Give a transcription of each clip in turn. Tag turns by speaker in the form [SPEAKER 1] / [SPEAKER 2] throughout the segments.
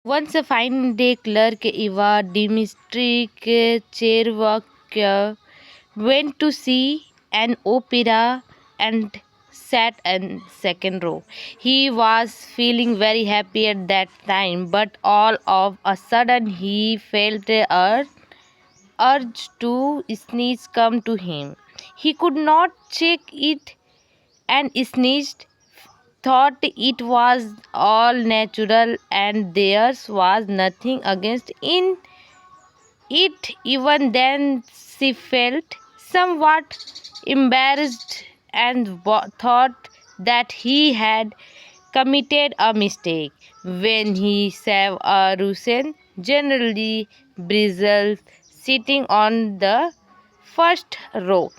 [SPEAKER 1] Once a fine day, clerk Eva Dmitry went to see an opera and sat in second row. He was feeling very happy at that time, but all of a sudden he felt a urge to sneeze come to him. He could not check it and sneezed, thought it was all natural and there was nothing against in it. Even then she felt somewhat embarrassed and thought that he had committed a mistake. When he saw a Russian, generally Brazil, sitting on the first row,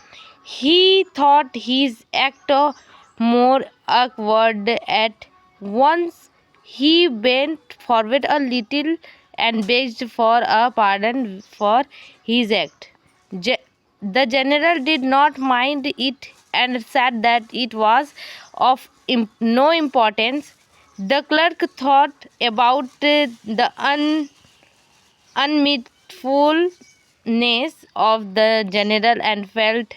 [SPEAKER 1] he thought his act more awkward. At once he bent forward a little and begged for a pardon for his act. The general did not mind it and said that it was of no importance. The clerk thought about the unmeetfulness of the general and felt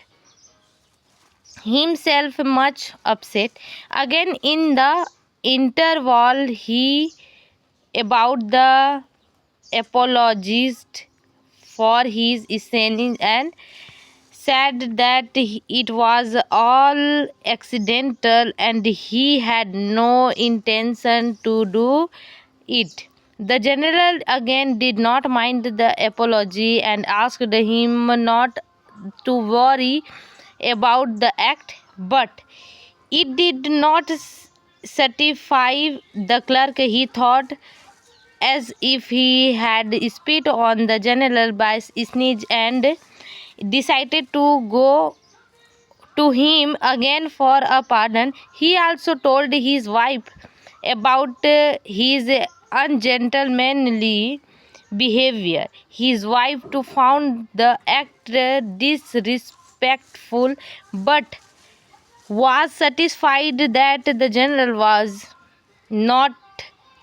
[SPEAKER 1] himself much upset. Again, in the interval, he about the apologized for his sin and said that it was all accidental and he had no intention to do it. The general again did not mind the apology and asked him not to worry about the act, but it did not satisfy the clerk. He thought as if he had spit on the general by sneeze and decided to go to him again for a pardon. He also told his wife about his ungentlemanly behavior. His wife too found the act disrespectful, but was satisfied that the general was not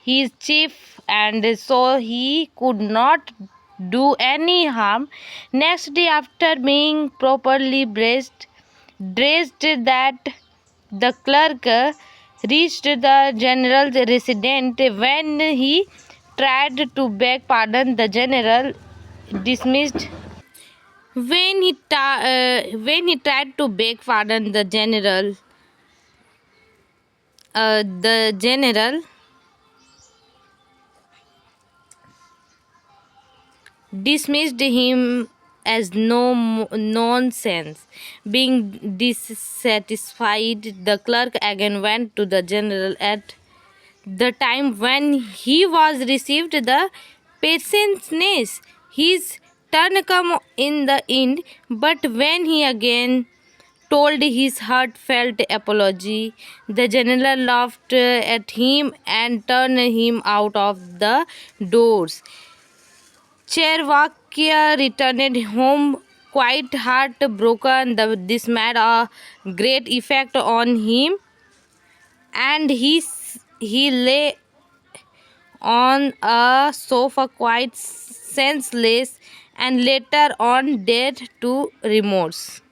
[SPEAKER 1] his chief and so he could not do any harm. Next day, after being properly dressed, that the clerk reached the general's residence. When he tried to beg pardon, the general dismissed. When he tried to beg pardon, the general dismissed him as nonsense. Being dissatisfied, the clerk again went to the general at the time when he was received the patientness. His turn come in the end, but when he again told his heartfelt apology, the general laughed at him and turned him out of the doors. Chervakia returned home quite heartbroken. This made a great effect on him, and he lay on a sofa quite senseless and later on dead to remorse.